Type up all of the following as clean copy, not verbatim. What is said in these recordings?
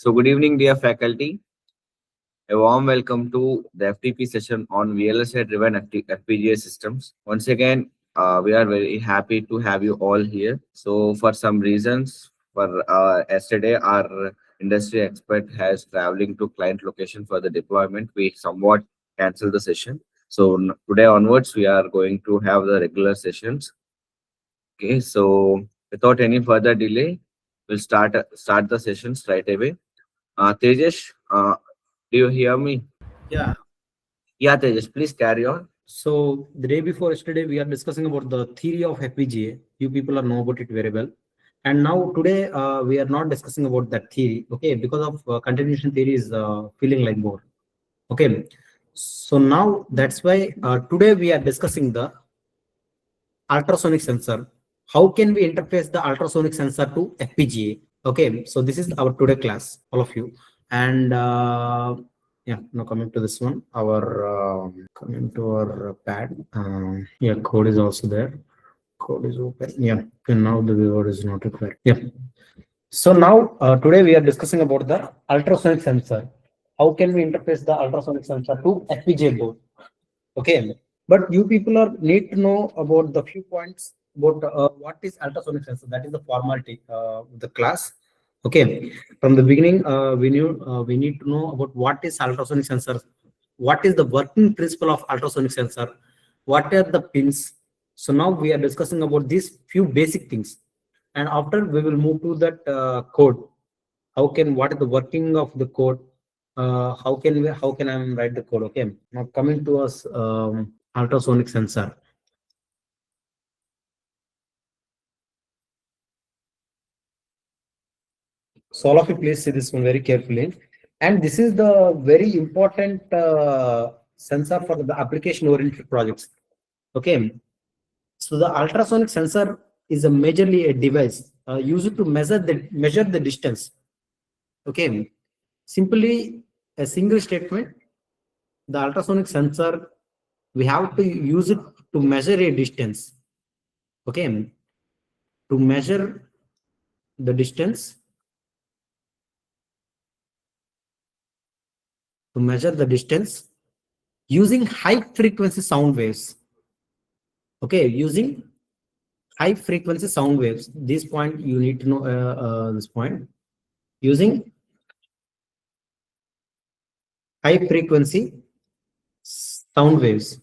So, good evening, dear faculty. A warm welcome to the FTP session on VLSI driven FPGA systems. Once again, we are very happy to have you all here. So, for some reasons, for yesterday, our industry expert has traveling to client location for the deployment. We somewhat canceled the session. So, today onwards, we are going to have the regular sessions. Okay, so without any further delay, we'll start the session straight away. Tejesh, do you hear me? Yeah. Yeah, Tejas, please carry on. So the day before yesterday, we are discussing about the theory of FPGA. You people are know about it very well. And now today, we are not discussing about that theory. Okay, because of continuation theory is feeling like more. Okay. So now that's why today we are discussing the ultrasonic sensor. How can we interface the ultrasonic sensor to FPGA? Okay. So this is our today class, all of you. And yeah, now coming to this one, our coming to our pad. Yeah, code is also there. Code is open. Yeah, and now the viewer is not required. Yeah. So now today we are discussing about the ultrasonic sensor. How can we interface the ultrasonic sensor to FPGA board? Okay, but you people are need to know about the few points about what is ultrasonic sensor. That is the formality of the class. Okay, from the beginning, we need to know about what is ultrasonic sensor, what is the working principle of ultrasonic sensor, what are the pins. So now we are discussing about these few basic things, and after we will move to that code. How can what is the working of the code? How can I write the code? Okay, now coming to us ultrasonic sensor. So all of you please see this one very carefully. And this is the very important sensor for the application oriented projects. Okay. So the ultrasonic sensor is a majorly a device used to measure the distance. Okay. Simply a single statement, the ultrasonic sensor, we have to use it to measure a distance. Okay. To measure the distance, to measure the distance using high frequency sound waves. Okay, using high frequency sound waves. This point you need to know this point. Using high frequency sound waves.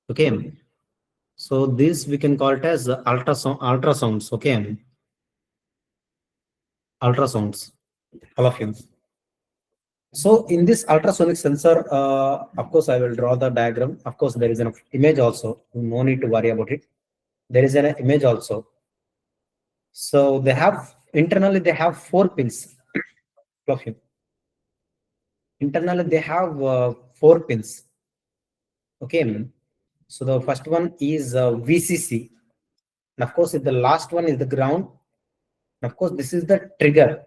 Okay, so this we can call it as ultrasounds. Okay, ultrasounds. All of you. So in this ultrasonic sensor, of course, I will draw the diagram. Of course, there is an image also. No need to worry about it. There is an image also. So they have internally they have 4 pins. Of you. Internally they have 4 pins. Okay. So the first one is VCC. And of course, the last one is the ground. And of course, this is the trigger.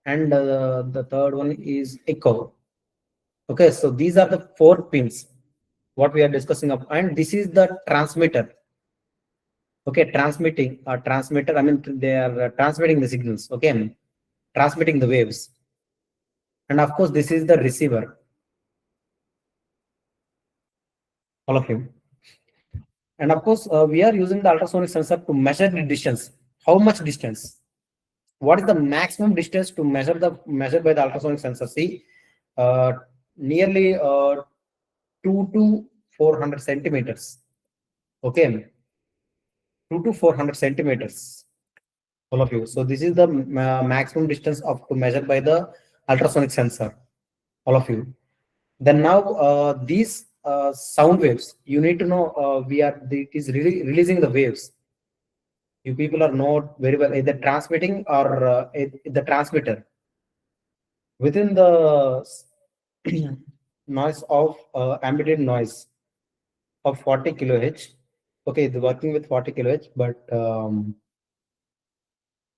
And the third one is echo. Okay, so these are the 4 pins what we are discussing of, and this is the transmitter. Okay, transmitter. I mean, they are transmitting the signals. Okay, transmitting the waves, and of course, this is the receiver. All of you, and of course, we are using the ultrasonic sensor to measure the distance. How much distance? What is the maximum distance to measure by the ultrasonic sensor? See, uh, nearly 2 to 400 centimeters. Okay, 2 to 400 centimeters. All of you. So this is the maximum distance of to measure by the ultrasonic sensor. All of you. Then now these sound waves. You need to know it is really releasing the waves. You people are not very well either transmitting or the transmitter within the noise of ambient noise of 40 kilohertz. Okay, it's working with 40 kilohertz, but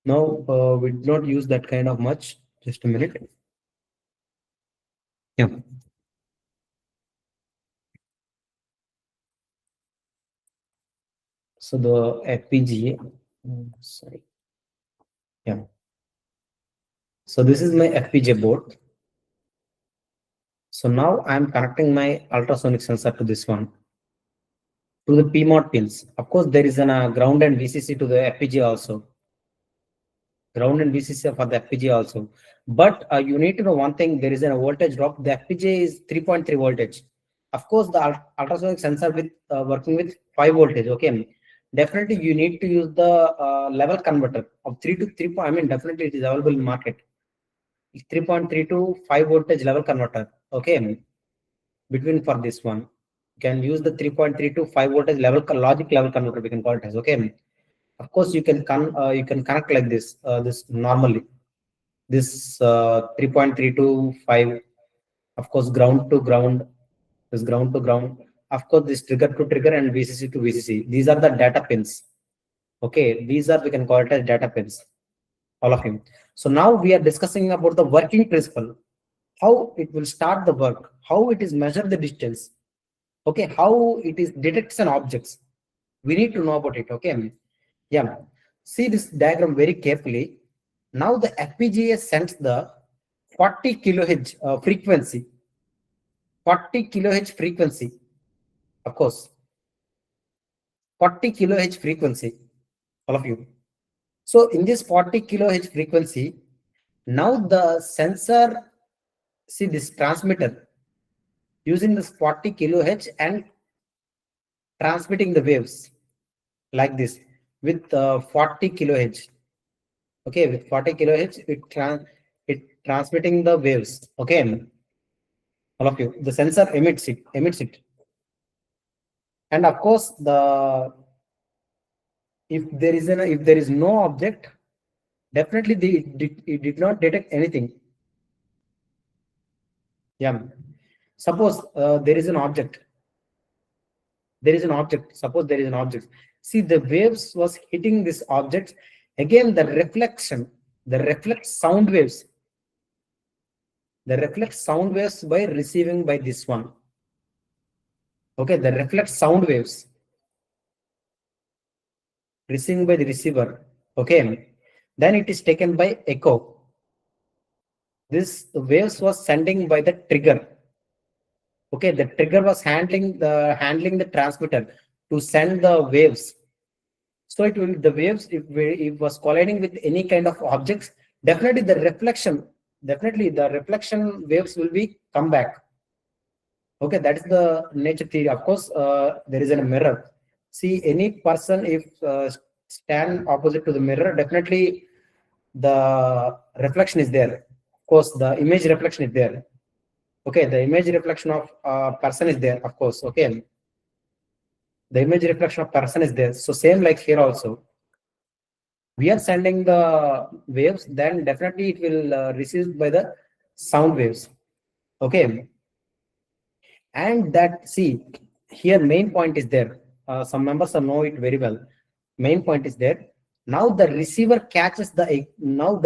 no, we did not use that kind of much. Just a minute. Yeah. So the FPGA, sorry. Yeah. So this is my FPGA board. So now I'm connecting my ultrasonic sensor to this one, to the PMOD pins. Of course, there is a ground and VCC to the FPGA also. Ground and VCC for the FPGA also. But you need to know one thing, there is a voltage drop. The FPGA is 3.3 voltage. Of course, the ultrasonic sensor with working with 5 voltage. Okay. Definitely, you need to use the level converter of 3 to 3. I mean, definitely it is available in market. 3.3 to 5 voltage level converter. Okay. Between for this one, you can use the 3.3 to 5 voltage level logic level converter. We can call it as okay. Of course, you can connect like this normally. This 3.3 to 5, of course, ground to ground, this ground to ground. Of course, this trigger to trigger and VCC to VCC. These are the data pins. Okay, these are we can call it as data pins. All of them. So now we are discussing about the working principle, how it will start the work, how it is measure the distance, okay, how it is detects an objects. We need to know about it. Okay, yeah. See this diagram very carefully. Now the FPGA sends the 40 kilohertz frequency, 40 kilohertz frequency, of course, 40 kilohertz frequency, all of you. So in this 40 kilohertz frequency, now the sensor, see this transmitter using this 40 kilohertz and transmitting the waves like this with 40 kilohertz. Okay, with 40 kilohertz, it transmitting the waves. Okay, all of you. The sensor emits it, and of course the if there is no object, definitely it did not detect anything. Yeah. Suppose there is an object. There is an object. Suppose there is an object. See, the waves was hitting this object. Again, the reflect sound waves. The reflect sound waves by receiving by this one. Okay, the reflect sound waves receiving by the receiver. Okay, then it is taken by echo. This waves was sending by the trigger. Okay, the trigger was handling the transmitter to send the waves. So it will the waves if it was colliding with any kind of objects, definitely the reflection waves will be come back. Okay, that is the nature theory. Of course, there is a mirror. See, any person if stand opposite to the mirror, definitely the reflection is there. Of course, the image reflection is there. Okay, the image reflection of person is there. Of course, okay, the image reflection of person is there. So same like here also, we are sending the waves, then definitely it will receive by the sound waves. Okay, and that see here main point is there. Some members know it very well. Main point is there. Now the receiver catches the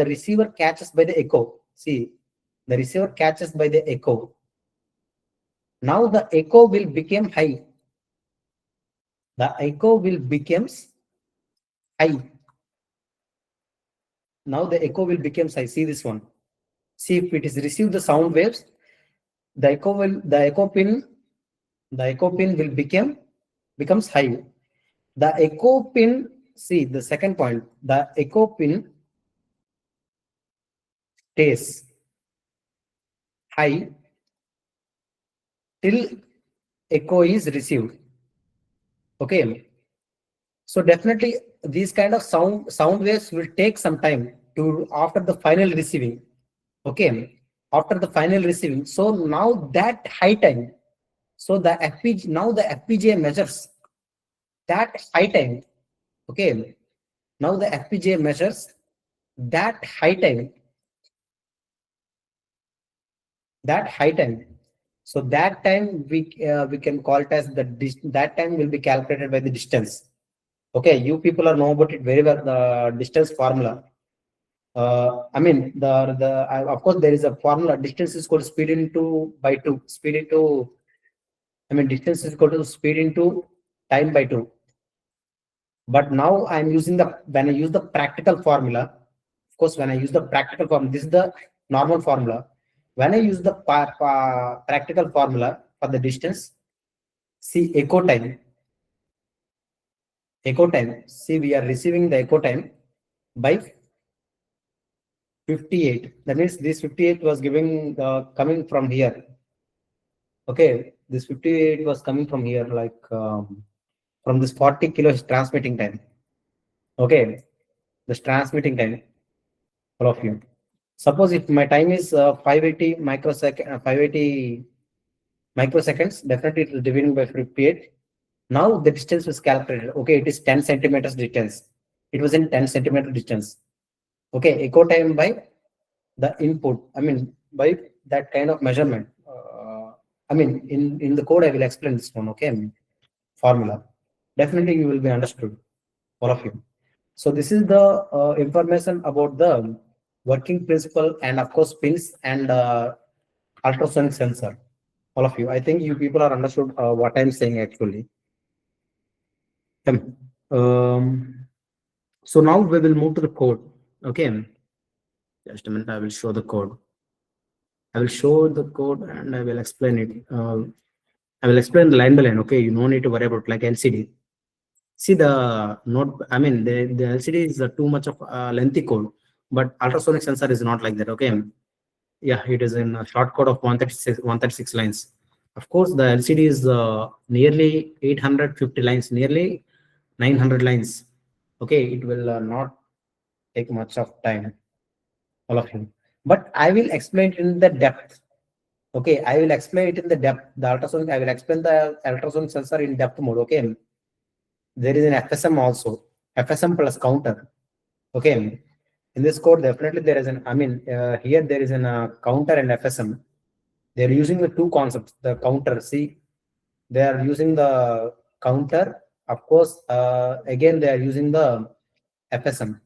receiver catches by the echo. See, the receiver catches by the echo. Now the echo will become high. The echo will becomes high. Now the echo will become high. See this one. See if it is received the sound waves, the echo pin will becomes high. The echo pin, see the second point, the echo pin stays high till echo is received. Okay. So definitely these kind of sound waves will take some time to after the final receiving. Okay. After the final receiving. So now that high time. So the FPGA now the FPGA measures that high time. Okay. Now the FPGA measures that high time. That high time. So that time we can call it as that time will be calculated by the distance. Okay, you people are know about it very well. The distance formula. I mean of course there is a formula. Distance is equal to speed into by 2. Speed into distance is equal to speed into time by 2. But now I'm using when I use the practical formula. course, when I use the practical formula, this is the normal formula. When I use the practical formula for the distance, see echo time. Echo time. See, we are receiving the echo time by 58. That means this 58 was giving coming from here. Okay, this 58 was coming from here, like from this 40 kilos transmitting time. Okay, this transmitting time, all of you. Suppose if my time is 580 microsecond, 580 microseconds, definitely it is divided by 58. Now the distance was calculated. Okay, it is 10 centimeters distance. It was in 10 centimeter distance. Okay, echo time by the input. I mean, by that kind of measurement. I mean, in the code, I will explain this one. Okay, formula. Definitely, you will be understood, all of you. So this is the information about the working principle and of course pins and ultrasonic sensor. All of you, I think you people are understood what I'm saying actually. So now we will move to the code. Okay, just a minute. I will show the code. I will show the code and I will explain it. I will explain the line by line. Okay, you no need to worry about like LCD. See the note. I mean the LCD is too much of a lengthy code, but ultrasonic sensor is not like that. Okay, yeah, it is in a short code of 136 lines. Of course, the LCD is nearly 850 lines, nearly 900 lines. Okay, it will not take much of time, all of you. But I will explain it in the depth. Okay, I will explain it in the depth. The ultrasonic, I will explain the ultrasonic sensor in depth mode. Okay, there is an FSM also, FSM plus counter. Okay, in this code, definitely there is an, I mean, here there is an counter and FSM. They're using the two concepts, the counter. See, they are using the counter. Of course, again, they are using the FSM.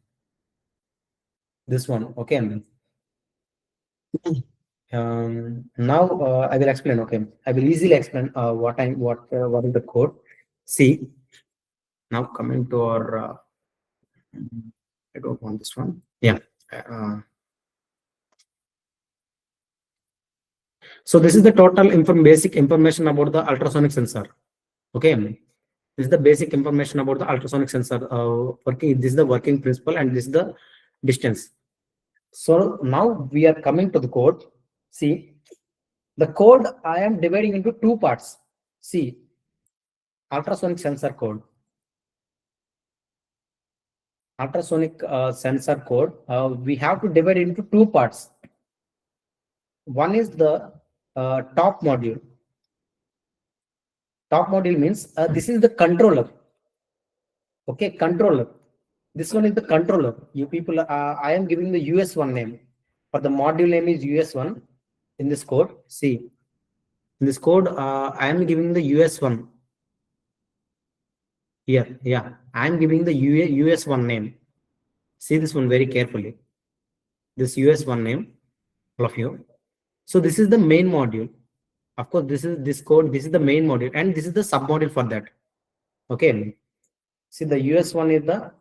This one, okay. Now I will explain. Okay, I will easily explain what is the code. See, now coming to our. I don't want this one. Yeah. So this is the total basic information about the ultrasonic sensor. Okay, this is the basic information about the ultrasonic sensor working. This is the working principle and this is the distance. So now we are coming to the code. See, the code I am dividing into two parts. See, ultrasonic sensor code. Ultrasonic sensor code. We have to divide into two parts. One is the top module. Top module means this is the controller. Okay, controller. This one is the controller. You people, I am giving the US1 name. For the module name is US1 in this code. See, in this code, I am giving the US1. Here, yeah, I am giving the US1 name. See this one very carefully. This US1 name, all of you. So this is the main module. Of course, this is this code. This is the main module, and this is the sub module for that. Okay. See, the US1 is the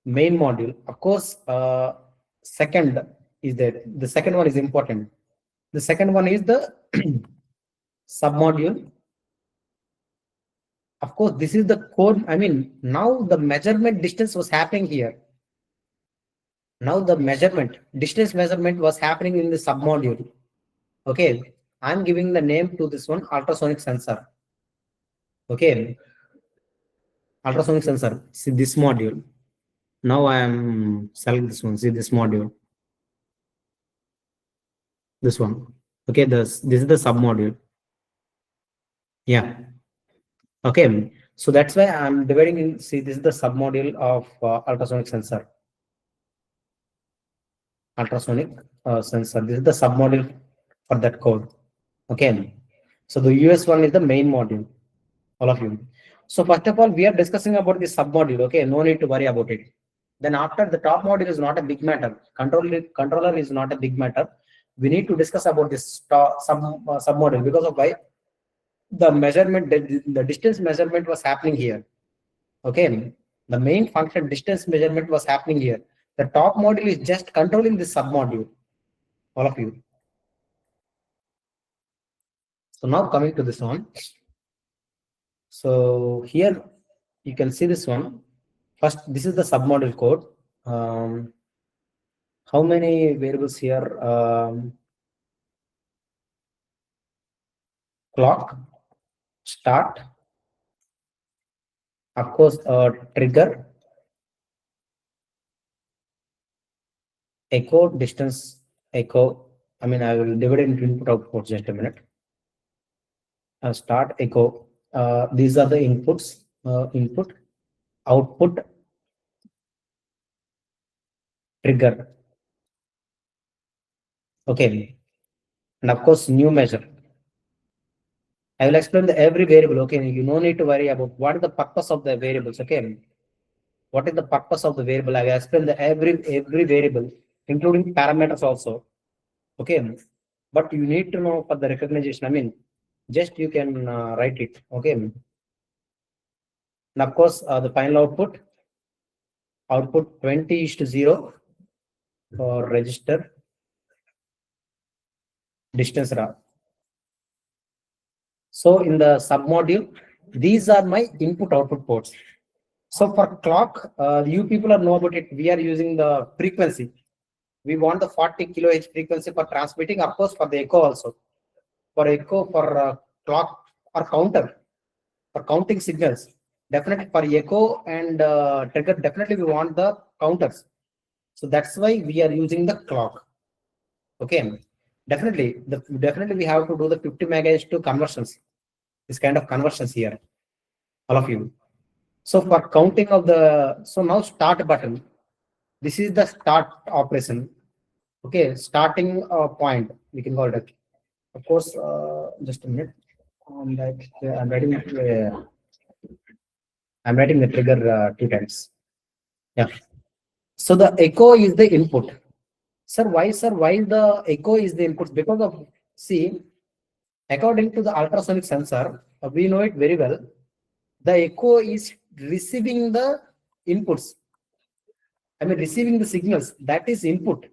main module. Of course, second is there. The second one is important. The second one is the sub module. Of course, this is the code. I mean, now the measurement distance was happening here. Now the measurement, distance measurement was happening in the sub module. Okay, I'm giving the name to this one, ultrasonic sensor. Okay, ultrasonic sensor. See this module. Now I am selecting this one. See this module. This one. Okay, this is the sub module. Yeah. Okay, so that's why I'm dividing in. See, this is the sub module of ultrasonic sensor. Ultrasonic sensor. This is the sub module for that code. Okay, so the US1 is the main module. All of you. So first of all, we are discussing about the sub module. Okay, no need to worry about it. Then after the top module is not a big matter. Controller is not a big matter. We need to discuss about this sub module because of why the measurement, the distance measurement was happening here. Okay, The main function distance measurement was happening here. The top module is just controlling this submodule. All of you. So now coming to this one. So here you can see this one. First, this is the submodule code. How many variables here? Clock, start, of course, trigger, echo, distance, echo. I mean, I will divide it into input output just a minute. Start, echo. These are the inputs. Input, output, trigger. Okay, and of course, new measure. I will explain the every variable. Okay, you no need to worry about what is the purpose of the variables. Okay, what is the purpose of the variable? I will explain the every variable, including parameters also. Okay, but you need to know for the recognition. I mean, just you can write it. Okay, and of course, the final output 20:0 for register distance raw. So in the submodule, these are my input output ports. So for clock, you people are know about it. We are using the frequency. We want the 40 kilohertz frequency for transmitting, of course, for the echo also. For echo, for clock or counter, for counting signals. Definitely for echo and trigger, definitely we want the counters. So that's why we are using the clock. Okay, definitely we have to do the 50 megahertz to conversions. This kind of conversions here, all of you. So for counting of the, so now start button. This is the start operation. Okay, starting point, we can call it. Of course, just a minute. I'm writing the trigger 2 times. Yeah. So the echo is the input. Sir, why the echo is the input? Because of, see, according to the ultrasonic sensor, we know it very well. The echo is receiving the inputs. I mean, receiving the signals. That is input.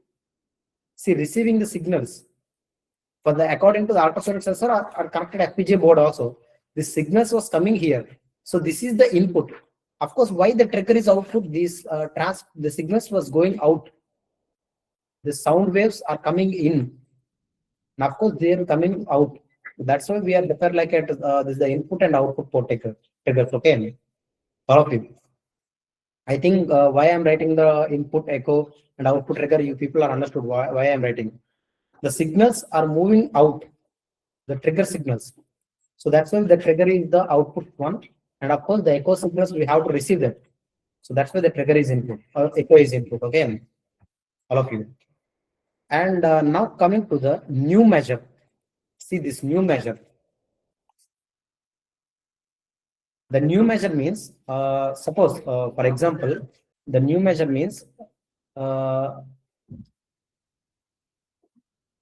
See, receiving the signals. For the, according to the ultrasonic sensor are connected FPGA board also. The signals was coming here. So this is the input. Of course, why the trigger is output? These the signals was going out. The sound waves are coming in. And of course, they are coming out. That's why we are different like at this is the input and output port triggers. Okay, all of you. I think why I'm writing the input echo and output trigger, you people are understood why I'm writing. The signals are moving out, the trigger signals. So that's why the trigger is the output one. And of course, the echo signals, we have to receive them. So that's why the trigger is input, or echo is input. Okay, all of you. And now coming to the new measure. See this new measure. The new measure means, suppose, for example, the new measure means,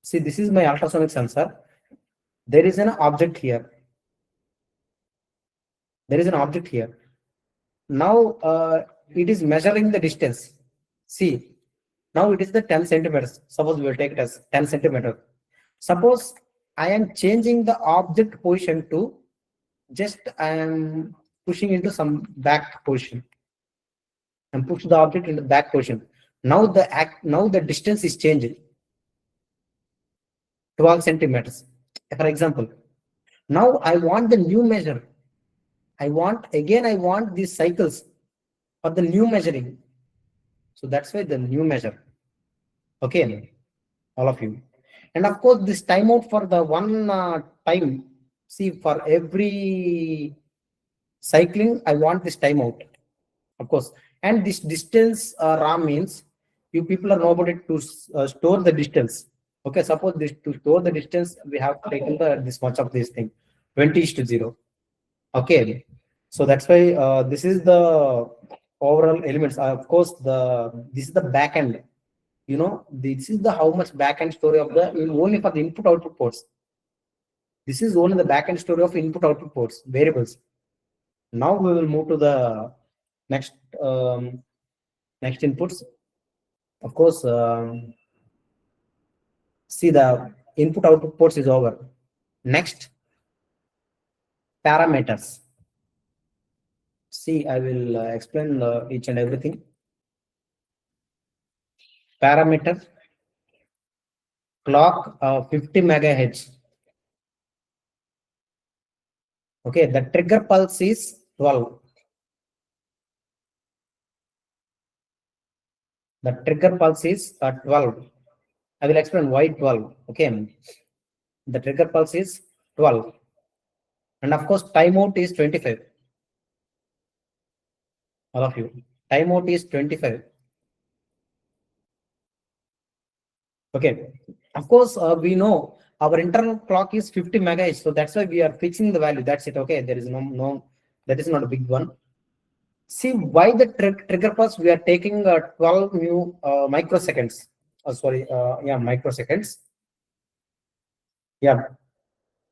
see, this is my ultrasonic sensor. There is an object here. There is an object here. Now it is measuring the distance. See, now it is the 10 centimeters. Suppose we will take it as 10 centimeters. Suppose I am changing the object position to just I am pushing into some back position and push the object into the back position. Now the distance is changing. 12 centimeters, for example. Now I want the new measure. I want these cycles for the new measuring. So that's why the new measure. Okay, all of you. And of course, this timeout for the one time. See, for every cycling, I want this timeout. Of course, and this distance RAM means you people are know about it to store the distance. Okay, suppose this to store the distance, we have taken this much of this thing, 20:0. Okay, so that's why this is the overall elements. Of course, this is the back end. You know, this is the how much back end story of the only for the input output ports. This is only the back end story of input output ports variables. Now we will move to the Next, next inputs. Of course, see the input output ports is over. Next, parameters. See, I will explain each and everything. Parameter, clock 50 megahertz. Okay, the trigger pulse is 12. The trigger pulse is 12. I will explain why 12. Okay, the trigger pulse is 12. And of course, timeout is 25. All of you. Timeout is 25. Okay. Of course, we know our internal clock is 50 megahertz. So that's why we are fixing the value. That's it. Okay. There is no, that is not a big one. See why the trigger pulse we are taking 12 new microseconds. Microseconds. Yeah.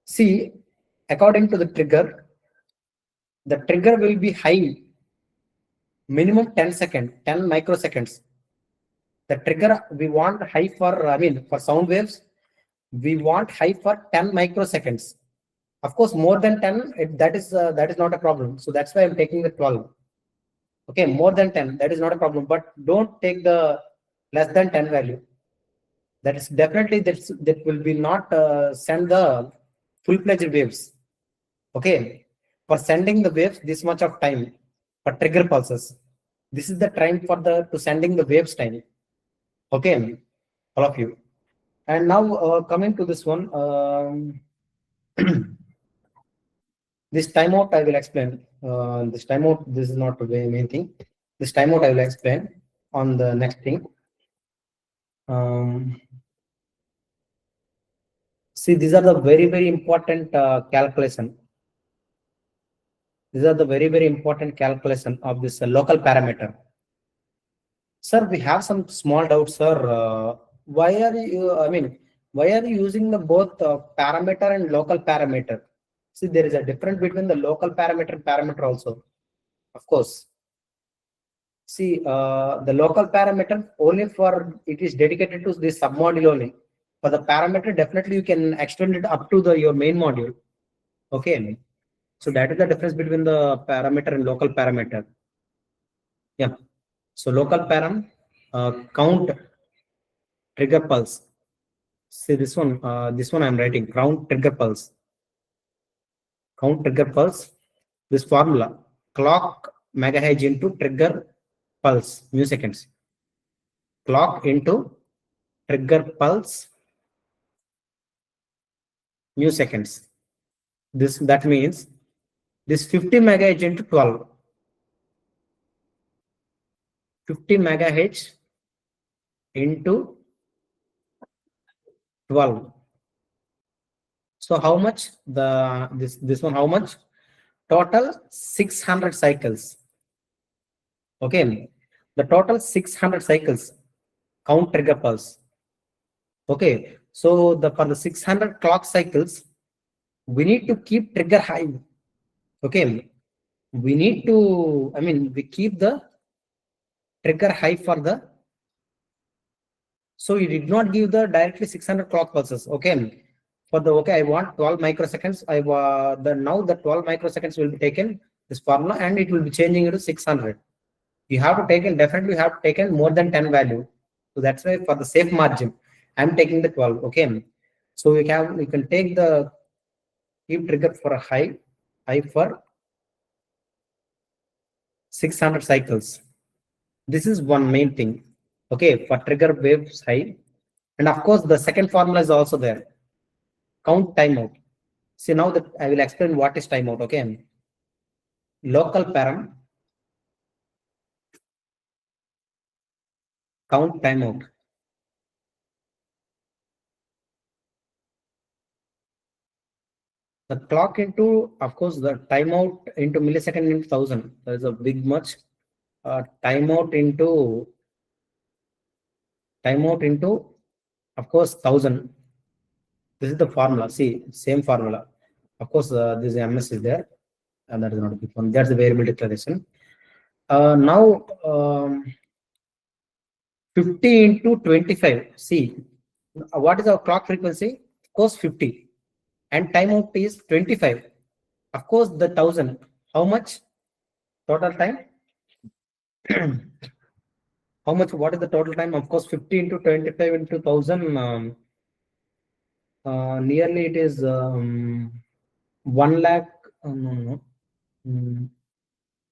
See, according to the trigger will be high minimum 10 seconds, 10 microseconds. The trigger we want high for, for sound waves, we want high for 10 microseconds. Of course, more than 10, that is not a problem. So that's why I'm taking the 12. Okay, more than 10, that is not a problem. But don't take the less than 10 value. That is definitely that will be not send the full-fledged waves. Okay, for sending the waves this much of time for trigger pulses. This is the time for to sending the waves time. Okay, all of you. And now coming to this one, this timeout I will explain. This timeout, this is not the main thing. This timeout I will explain on the next thing. See, these are the very important calculation. These are the very important calculation of this local parameter. Sir, we have some small doubts, sir. Why are you using the both parameter and local parameter? See, there is a difference between the local parameter and parameter also. Of course. See, the local parameter only for it is dedicated to this submodule only. For the parameter, definitely you can extend it up to your main module. Okay. So that is the difference between the parameter and local parameter. Yeah. So local param count trigger pulse. See this one I'm writing count trigger pulse. Count trigger pulse. This formula clock megahertz into trigger pulse milliseconds. Clock into trigger pulse milliseconds. That means this 50 megahertz into 12. 50 megahertz into 12. So how much this one how much? Total 600 cycles. Okay, the total 600 cycles count trigger pulse. Okay, so for the 600 clock cycles, we need to keep trigger high. Okay, we need to, we keep the trigger high for the, so you did not give the directly 600 clock pulses. Okay, for the, I want 12 microseconds. Now the 12 microseconds will be taken this formula and it will be changing into 600. You have to take in, definitely you have to take in more than 10 value. So that's why for the safe margin, I'm taking the 12. Okay, so you can take the keep trigger for a high for 600 cycles. This is one main thing. Okay, for trigger waves high, and of course the second formula is also there. Count timeout. See, now that I will explain what is timeout. Okay, local param count timeout. The clock into, of course, the timeout into millisecond into 1000. There is a big much. Timeout into, of course, 1000. This is the formula. See, same formula. Of course, this MS is there, and that is not a big one. That's the variable declaration. Now 50 into 25. See, what is our clock frequency? Of course, 50. And timeout is 25. Of course, the 1000. How much total time? How much? What is the total time? Of course, 50 into 25 into 1000. Nearly it is 1 lakh. No, no.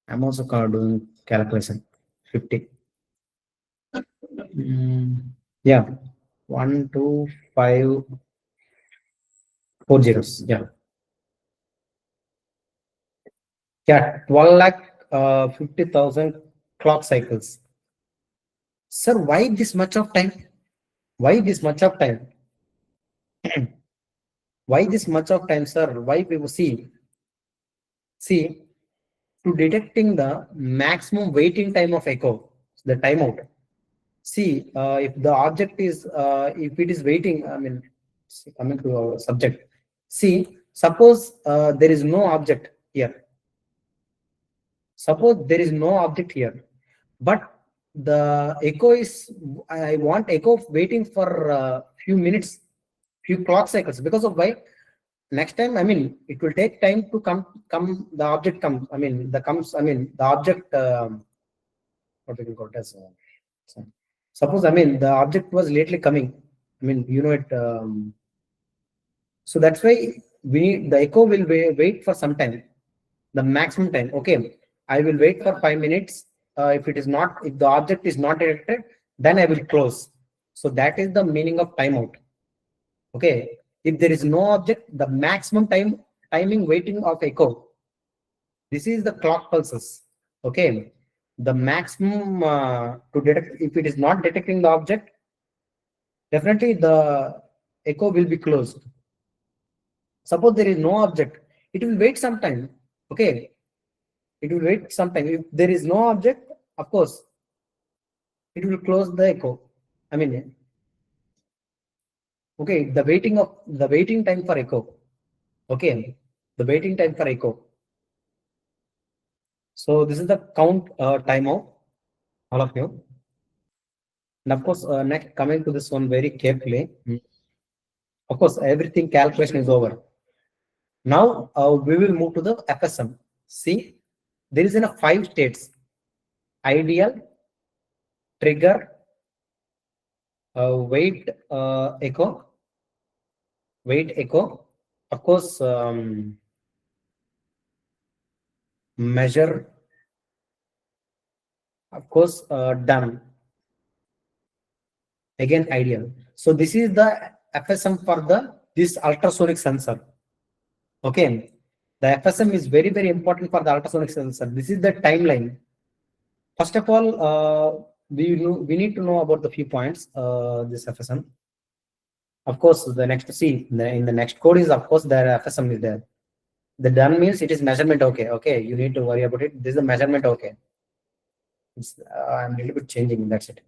I'm also doing calculation. 50. Yeah. 1, 2, 5, 4 zeros. Yeah. Yeah. 12 lakh 50,000 clock cycles. Sir, why this much of time? Why this much of time? Why this much of time, sir? Why people see? See, to detecting the maximum waiting time of echo, the timeout. See, if the object is, if it is waiting, I mean, coming to our subject. See, suppose there is no object here. Suppose there is no object here, but the echo is, I want echo waiting for few minutes, few clock cycles. Because of why? Next time, I mean, it will take time to come. The object comes. I mean, the comes. I mean, the object. What we can call it as. Suppose, I mean, the object was lately coming. I mean, you know it. So that's why the echo will wait for some time, the maximum time. Okay, I will wait for 5 minutes. If it is not, if the object is not detected, then I will close. So that is the meaning of timeout. Okay, if there is no object, the maximum timing waiting of echo. This is the clock pulses. Okay, the maximum to detect. If it is not detecting the object, definitely the echo will be closed. Suppose there is no object, it will wait some time. Okay, it will wait some time. If there is no object, of course, it will close the echo. I mean, okay, the waiting time for echo. Okay, the waiting time for echo. So this is the count timeout, all of you. And of course, next coming to this one very carefully. Of course, everything calculation is over. Now we will move to the FSM. See, there is in a 5 states: ideal, trigger, wait echo, of course, measure, of course, done, again ideal. So this is the FSM for this ultrasonic sensor. Okay, the FSM is very important for the ultrasonic sensor. This is the timeline. First of all, we need to know about the few points. This FSM. Of course, the next in the next code is, of course, the FSM is there. The done means it is measurement. Okay, you need to worry about it. This is the measurement. Okay, I'm a little bit changing. That's it.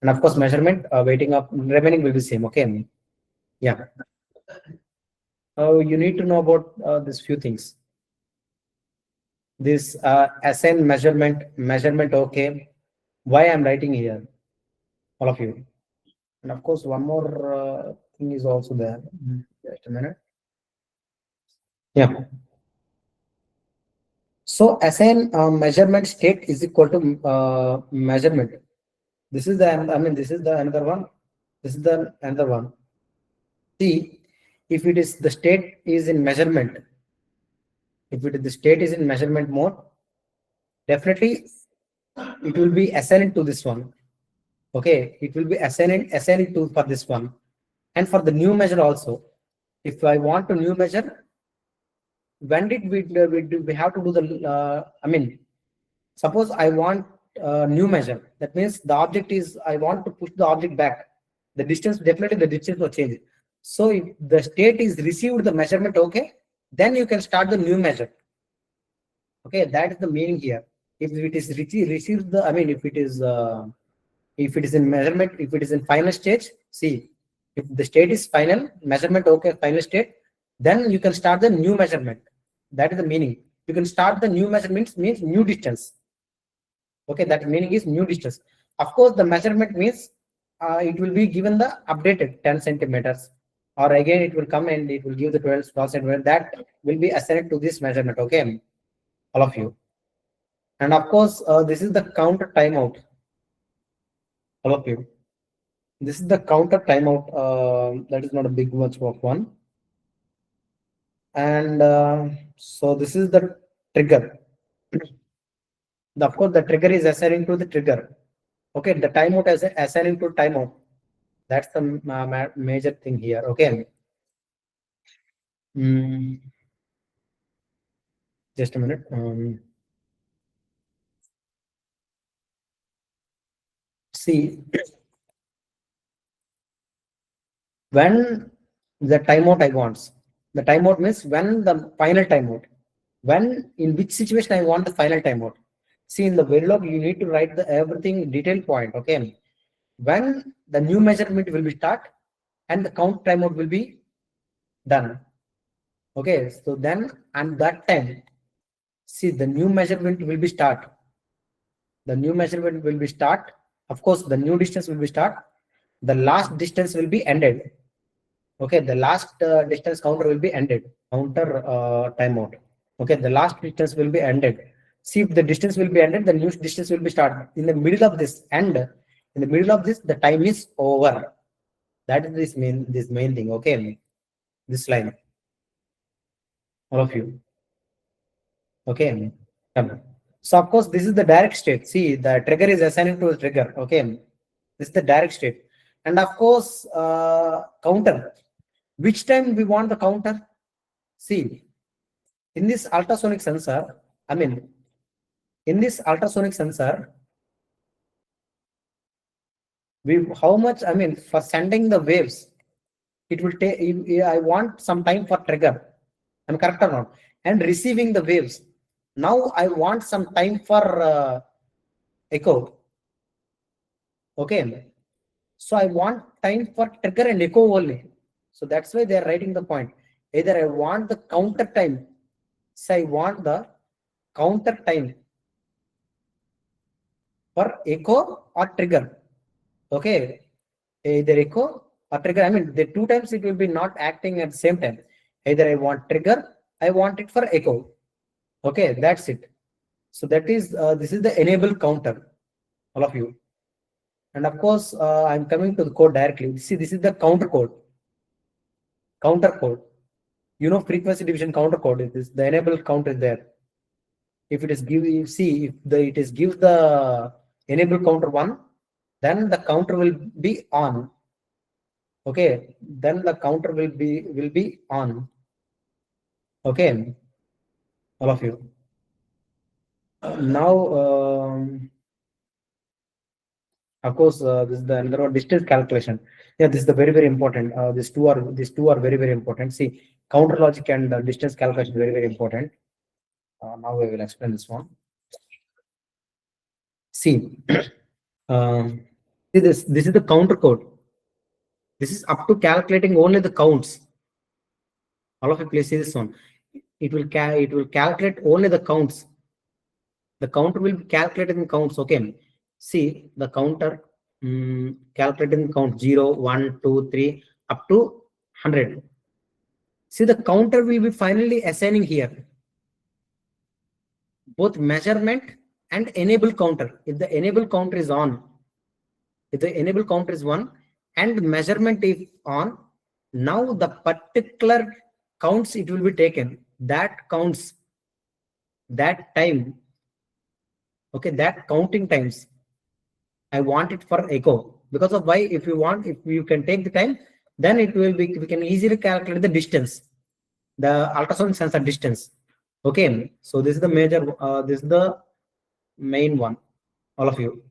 And of course, measurement waiting up remaining will be same. Okay, yeah. You need to know about these few things. This assign measurement. Okay, why I'm writing here, all of you. And of course, one more thing is also there. Just a minute. Yeah. So assign measurement state is equal to measurement. This is the, I mean, this is the another one. This is the another one. See, if it is the state is in measurement, if it is the state is in measurement mode, definitely it will be assigned to this one. Okay, it will be assigned to for this one, and for the new measure also. If I want to new measure, when did we have to do the? I mean, suppose I want new measure. That means the object is, I want to push the object back. The distance, definitely the distance will change. So if the state is received the measurement, okay, then you can start the new measure. Okay, that is the meaning here. If it is receives the, I mean, if it is in measurement, if it is in final stage, see, if the state is final measurement, okay, final state, then you can start the new measurement. That is the meaning. You can start the new measurements means new distance. Okay, that meaning is new distance. Of course, the measurement means it will be given the updated 10 centimeters, or again it will come and it will give the 12 centimeters. That will be assigned to this measurement. Okay, all of you. And of course, this is the counter timeout. All of you. This is the counter timeout. That is not a big much of one. And so this is the trigger. Of course, the trigger is assigning to the trigger. Okay, the timeout is assigning to timeout. That's the major thing here. Okay. Just a minute. See, when the timeout I wants, the timeout means when the final timeout, when in which situation I want the final timeout. See, in the Verilog, you need to write the everything detail point. Okay, when the new measurement will be start and the count timeout will be done. Okay, so then and that time, see the new measurement will be start. The new measurement will be start. Of course, the new distance will be start. The last distance will be ended. Okay, the last distance counter will be ended. Counter timeout. Okay, the last distance will be ended. See, if the distance will be ended, the new distance will be start. In the middle of this end, in the middle of this, the time is over. That is this main thing. Okay, this line. All of you. Okay. So of course, this is the direct state. See, the trigger is assigned to a trigger. Okay, this is the direct state, and of course, counter. Which time we want the counter? See, in this ultrasonic sensor, in this ultrasonic sensor, how much? For sending the waves, it will take. I want some time for trigger. I'm correct or not? And receiving the waves. Now I want some time for echo. Okay, so I want time for trigger and echo only. So that's why they are writing the point. Either I want the counter time. So I want the counter time for echo or trigger. Okay, either echo or trigger. The two times it will be not acting at the same time. Either I want trigger, I want it for echo. Okay, that's it. So that is this is the enable counter, all of you. And of course, I'm coming to the code directly. See, this is the counter code. Counter code. You know, frequency division counter code is this. The enable counter is there. If it is give, see, if it is give the enable counter 1, then the counter will be on. Okay, then the counter will be on. Okay, all of you. Now, of course, this is the another one, distance calculation. Yeah, this is the very important. These two are very important. See, counter logic and distance calculation very important. Now we will explain this one. See, see this. This is the counter code. This is up to calculating only the counts. All of you, please see this one. It will calculate only the counts. The counter will be calculated in counts. Okay. See the counter calculating count 0, 1, 2, 3 up to 100. See, the counter will be finally assigning here both measurement and enable counter. If the enable counter is on, if the enable counter is 1 and measurement is on, now the particular counts it will be taken. That counts that time. Okay, that counting times. I want it for echo because of why? If you can take the time, then it will be, we can easily calculate the distance, the ultrasonic sensor distance. Okay, so this is the major, this is the main one, all of you.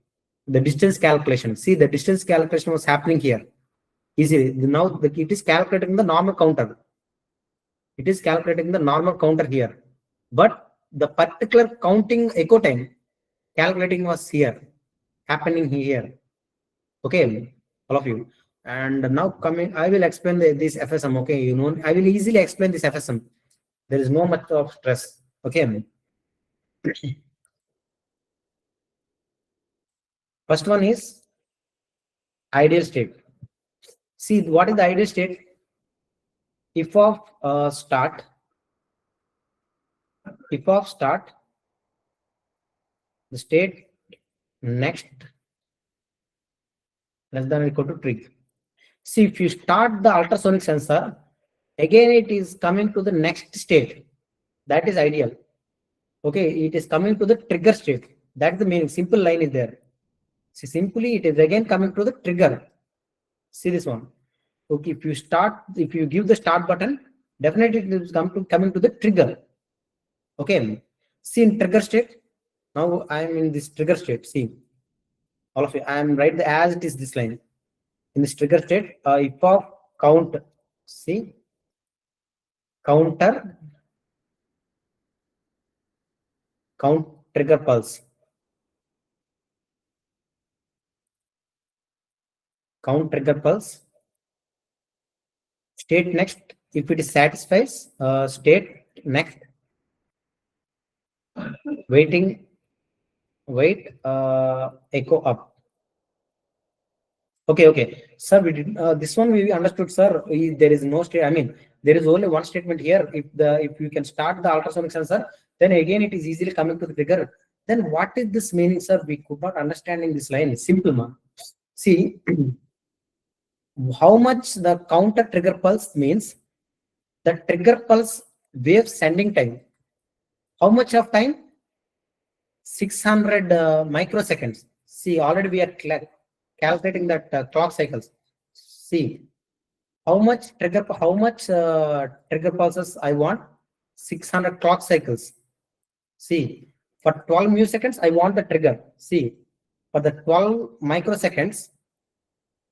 The distance calculation. See, the distance calculation was happening here. Easily now it is calculating the normal counter. It is calculating the normal counter here, but the particular counting echo time calculating was here, happening here. Okay, all of you. And now coming, I will explain this FSM. Okay, you know, I will easily explain this FSM. There is no much of stress. Okay. First one is ideal state. See, what is the ideal state? If of start, the state next less than or equal to trig. See, if you start the ultrasonic sensor, again it is coming to the next state. That is ideal. Okay, it is coming to the trigger state. That's the meaning. Simple line is there. See, simply it is again coming to the trigger. See this one. Okay, if you give the start button, definitely it is coming to the trigger. Okay, see in trigger state. Now I am in this trigger state. See, all of you, I am right as it is this line. In this trigger state, if of count, see, count trigger pulse. Count trigger pulse. State next. If it is satisfies, state next. Wait, echo up. Okay. Sir, we did this one we understood, sir. There is no state. I mean, there is only one statement here. If you can start the ultrasonic sensor, then again it is easily coming to the trigger. Then what is this meaning, sir? We could not understand in this line. Simple, man. See, how much the counter trigger pulse means the trigger pulse wave sending time. How much of time? 600 microseconds. See, already we are calculating that clock cycles. See, how much trigger pulses I want? 600 clock cycles. See, for 12 milliseconds I want the trigger. See, for the 12 microseconds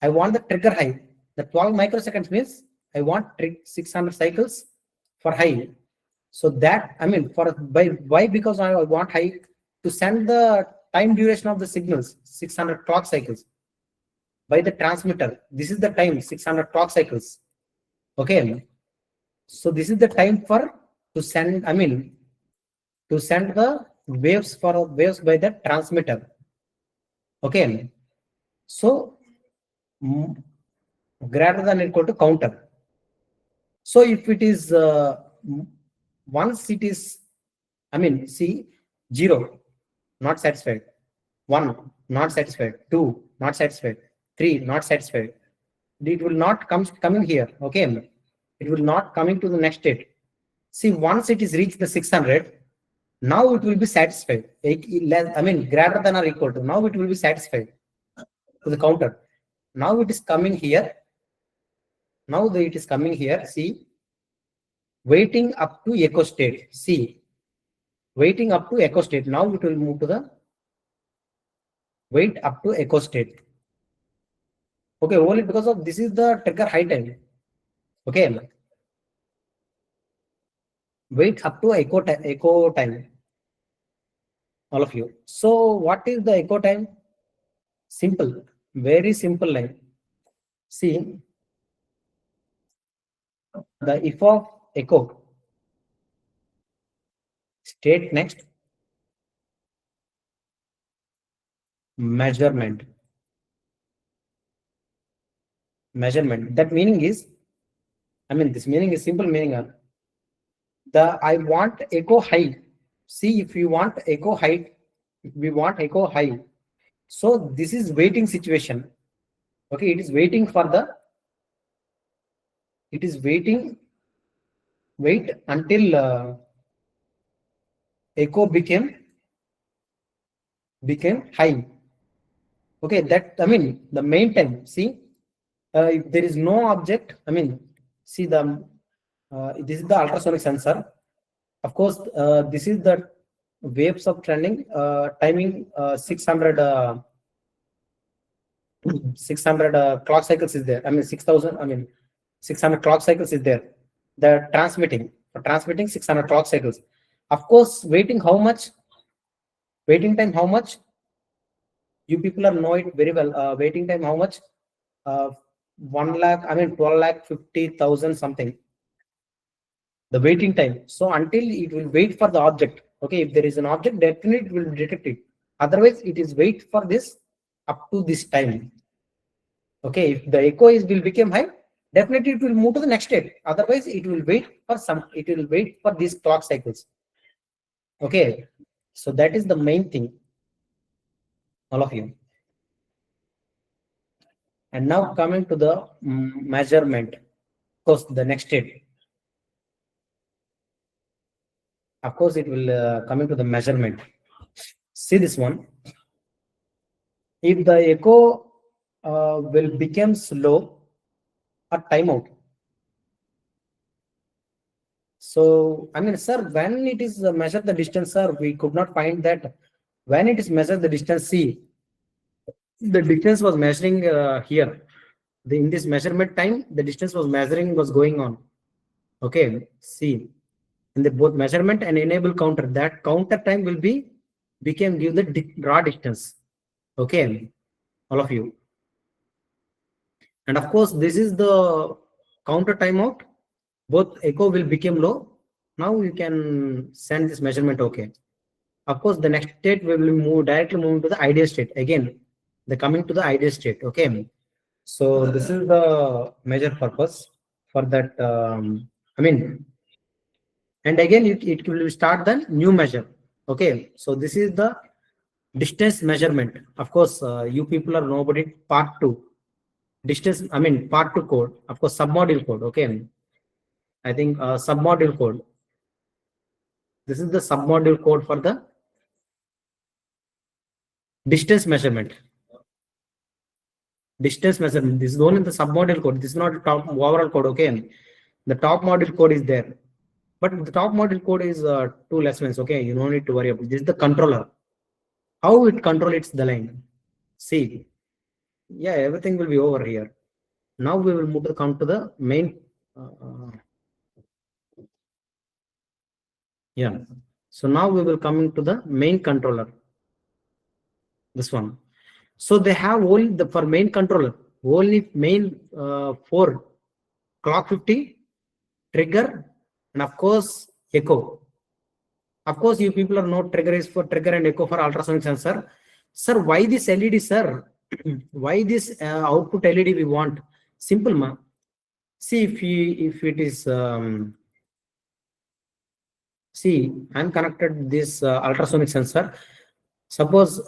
I want the trigger high. The 12 microseconds means I want 600 cycles for high. So that, I mean, why? Because I want high to send the time duration of the signals 600 clock cycles by the transmitter. This is the time 600 clock cycles. Okay, so this is the time to send the waves by the transmitter. Okay, so greater than or equal to counter. So if it is once it is, see, 0 not satisfied, 1 not satisfied, 2 not satisfied, 3 not satisfied, it will not coming here. Okay, it will not coming to the next state. See, once it is reached the 600, now it will be satisfied. Greater than or equal to, now it will be satisfied to the counter. Now it is coming here. See, waiting up to echo state. See, waiting up to echo state. Now it will move to the wait up to echo state. Okay, only because of this is the trigger high time. Okay, wait up to echo time. All of you. So what is the echo time? Simple, very simple line. See, the if of echo state next measurement. That meaning is, this meaning is simple meaning. I want echo high. See, if you want echo high, we want echo high. So this is waiting situation. Okay, it is waiting for the. It is waiting. Wait until echo became high. Okay, that the main time. See, if there is no object, see the this is the ultrasonic sensor. Of course, this is the waves of trending timing 600 clock cycles is there. 6,000. 600 clock cycles is there. The transmitting 600 clock cycles. Of course, waiting how much? Waiting time how much? You people are know it very well. Waiting time how much? 1 lakh. 12 lakh 50,000 something. The waiting time. So until it will wait for the object. Okay, if there is an object, definitely it will detect it. Otherwise, it is wait for this up to this time. Okay, if the echo is will become high, definitely it will move to the next state. Otherwise, it will wait for these clock cycles. Okay, so that is the main thing, all of you. And now coming to the measurement. Of course, the next state. Of course, it will coming to the measurement. See this one. If the echo will become slow or timeout. So, I mean, sir, when it is measure the distance, sir, we could not find that. When it is measure the distance, see, the distance was measuring here. In this measurement time, the distance was measuring was going on. Okay, see, in the both measurement and enable counter, that counter time will be became give the raw distance. Okay, all of you. And of course, this is the counter timeout. Both echo will become low. Now you can send this measurement. Okay. Of course, the next state will move directly move to the ideal state. Again, the coming to the ideal state. Okay. So this is the major purpose for that. I mean, and again, it will start the new measure. Okay. So this is the distance measurement. Of course, you people are know about it. Part two distance. I mean, part two code. Of course, submodule code. Okay. I think submodule code. This is the submodule code for the distance measurement. Distance measurement. This is only the submodule code. This is not top overall code. Okay, the top module code is there, but the top module code is two lessons. Okay, you don't need to worry about. This is the controller. How it controls the line. See, yeah, everything will be over here. Now we will move to come to the main. Yeah. So now we will come into the main controller. This one. So they have only the for main controller only main for clock 50 trigger and of course echo. Of course, you people are not trigger is for trigger and echo for ultrasonic sensor. Sir, why this LED, sir? Why this output LED we want? Simple, ma. See if it is see, I'm connected this ultrasonic sensor. Suppose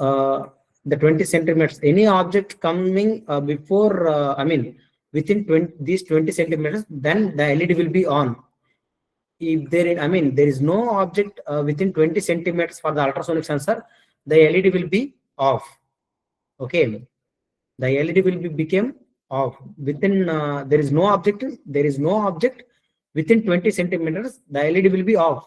the 20 centimeters, any object coming before, I mean, within these 20 centimeters, then the LED will be on. If there is, I mean, there is no object within 20 centimeters for the ultrasonic sensor, the LED will be off. Okay, the LED will be became off. Within there is no object within 20 centimeters, the LED will be off.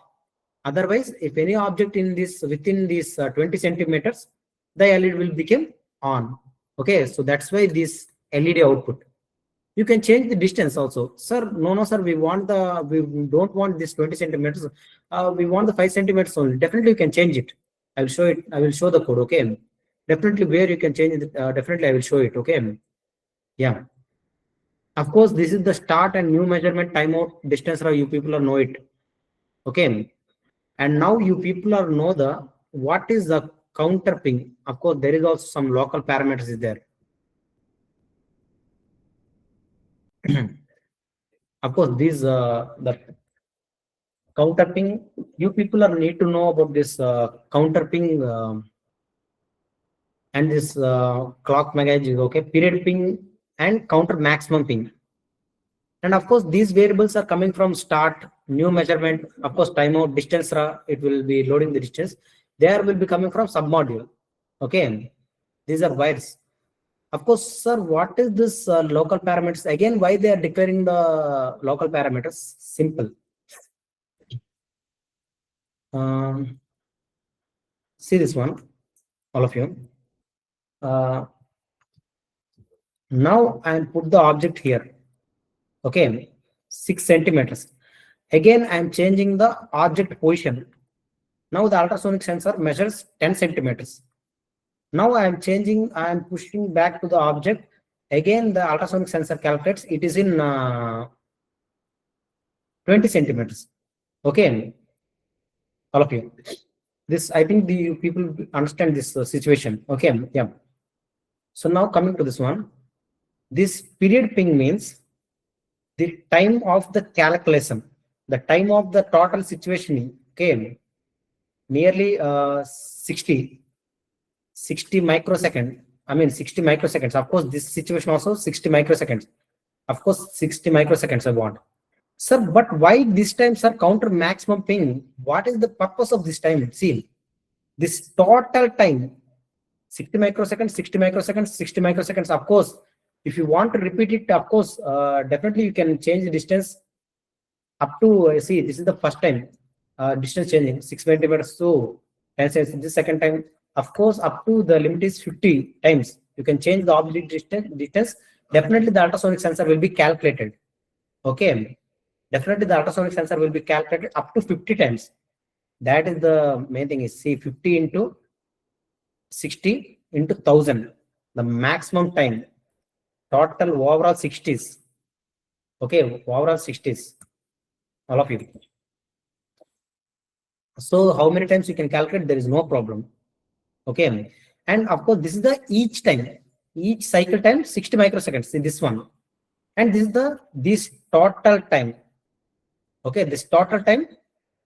Otherwise, if any object in this within these 20 centimeters, the LED will become on. Okay, so that's why this LED output. You can change the distance also, sir. No, sir. We don't want this 20 centimeters. We want the 5 centimeters only. Definitely, you can change it. I will show it. I will show the code. Okay. Definitely, where you can change it. Definitely, I will show it. Okay. Yeah. Of course, this is the start and new measurement timeout distance. You people know it. Okay. And now you people are know the what is the counter ping. Of course, there is also some local parameters is there. Of course, these the counter ping. You people are need to know about this counter ping and this clock magazine is okay. Period ping and counter maximum ping. And of course, these variables are coming from start, new measurement, of course, timeout, distance, it will be loading the distance. There will be coming from submodule. Okay, these are wires. Of course, sir, what is this local parameters? Again, why they are declaring the local parameters? Simple. See this one, all of you. Now I put the object here. Okay, 6 centimeters. Again, I am changing the object position. Now the ultrasonic sensor measures 10 centimeters. Now I am pushing back to the object. Again, the ultrasonic sensor calculates it is in 20 centimeters. Okay, all of you. This, I think the people understand this situation. Okay, yeah. So now coming to this one, this period ping means the time of the calculation, the time of the total situation. Okay, nearly 60 microsecond. I mean 60 microseconds. Of course, this situation also 60 microseconds. Of course, 60 microseconds I want. Sir, but why this time, sir, counter maximum ping? What is the purpose of this time? See, this total time, 60 microseconds, 60 microseconds, 60 microseconds. Of course, if you want to repeat it, of course, definitely you can change the distance up to, see, this is the first time, distance changing, 6 centimeters to 10 centimeters. This second time, of course, up to the limit is 50 times. You can change the object distance. Definitely the ultrasonic sensor will be calculated. Okay. Definitely the ultrasonic sensor will be calculated up to 50 times. That is the main thing is, see, 50 into 60 into 1000, the maximum time, total overall 60s. Okay, overall 60s, all of you. So how many times you can calculate, there is no problem. Okay, and of course this is the each time, each cycle time 60 microseconds in this one, and this is the this total time. Okay, this total time,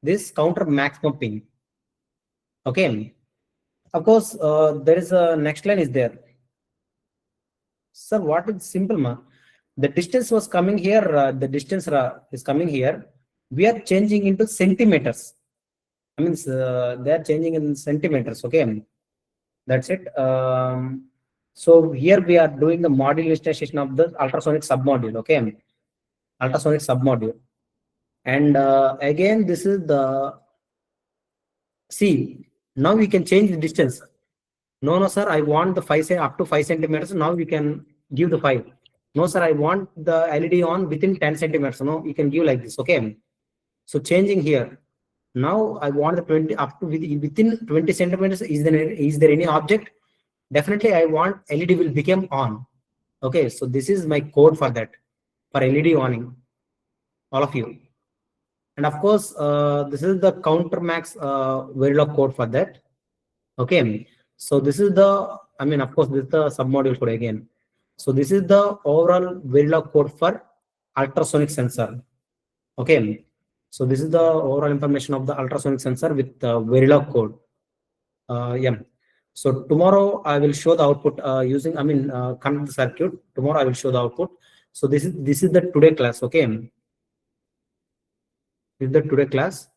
this counter maximum ping. Okay, of course there is a next line is there. Sir, what is simple, ma? The distance was coming here, the distance is coming here. We are changing into centimeters. I mean, they are changing in centimeters. Okay, that's it. So here we are doing the module installation of the ultrasonic submodule. Okay, ultrasonic submodule, and again this is the, see, now we can change the distance. No, sir, I want the 5 up to 5 centimeters. Now we can give the 5. No, sir, I want the LED on within 10 centimeters. No, you can give like this. Okay. So changing here. Now I want the 20 up to within 20 centimeters. Is there any object? Definitely I want LED will become on. Okay. So this is my code for that, for LED awning, all of you. And of course, this is the counter max Verilog code for that. Okay. So this is the, I mean, of course, this is the submodule code again. So this is the overall Verilog code for ultrasonic sensor. Okay. So this is the overall information of the ultrasonic sensor with the Verilog code. Yeah. So tomorrow I will show the output using, I mean, connect the circuit. Tomorrow I will show the output. So this is the today class. Okay. This is the today class.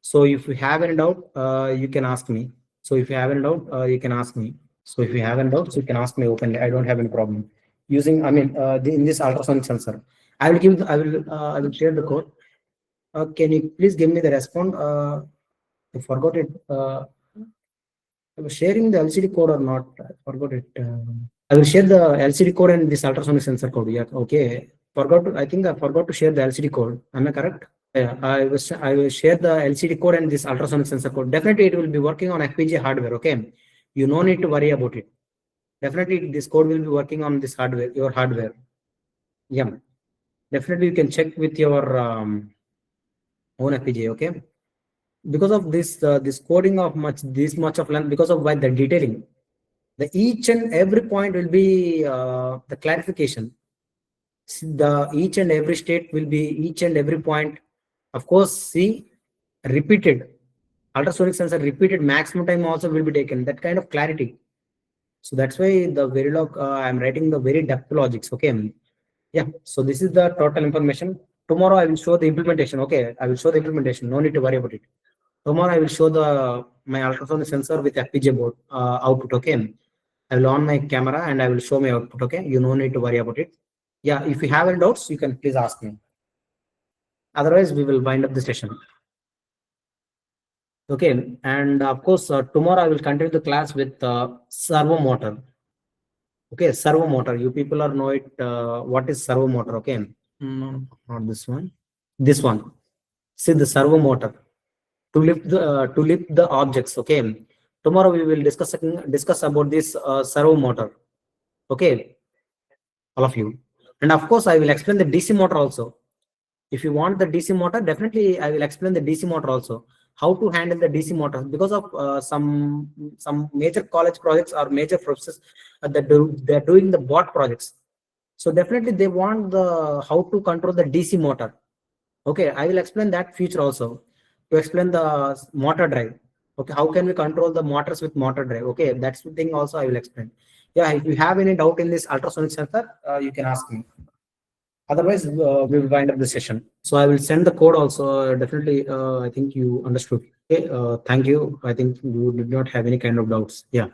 So if you have any doubt, you can ask me. So if you have any doubt, you can ask me. So if you have any doubts, you can ask me openly. I don't have any problem using, I mean, in this ultrasonic sensor. I will give, I will share the code. Can you please give me the response? I forgot it. I was sharing the LCD code or not? I forgot it. I will share the LCD code and this ultrasonic sensor code. Yeah. Okay. I think I forgot to share the LCD code. Am I correct? Yeah, I will share the LCD code and this ultrasonic sensor code. Definitely it will be working on FPGA hardware. Okay, you no need to worry about it. Definitely this code will be working on this hardware, your hardware. Yeah, definitely you can check with your own FPGA. Okay, because of this this coding of this much of length, because of why the detailing, the each and every point will be the clarification. The each and every state will be each and every point. Of course, see, repeated ultrasonic sensor repeated maximum time also will be taken. That kind of clarity. So that's why the Verilog I'm writing the very depth logics. Okay. Yeah. So this is the total information. Tomorrow I will show the implementation. Okay. I will show the implementation. No need to worry about it. Tomorrow I will show the my ultrasonic sensor with FPGA board output. Okay. I will on my camera and I will show my output. Okay. You no need to worry about it. Yeah. If you have any doubts, you can please ask me. Otherwise, we will wind up the session. Okay, and of course, tomorrow I will continue the class with servo motor. Okay, servo motor. You people are know it. What is servo motor? Okay, not this one. This one. See the servo motor to lift the objects. Okay. Tomorrow we will discuss about this servo motor. Okay, all of you. And of course, I will explain the DC motor also. If you want the DC motor, definitely I will explain the DC motor also. How to handle the DC motor, because of some major college projects or major processes they're doing the bot projects. So definitely they want the how to control the DC motor. Okay, I will explain that feature also, to explain the motor drive. Okay, how can we control the motors with motor drive? Okay, that's the thing also I will explain. Yeah, if you have any doubt in this ultrasonic sensor, you can ask me. Otherwise, we will wind up the session. So I will send the code also. Definitely, I think you understood. Okay, thank you. I think you did not have any kind of doubts. Yeah.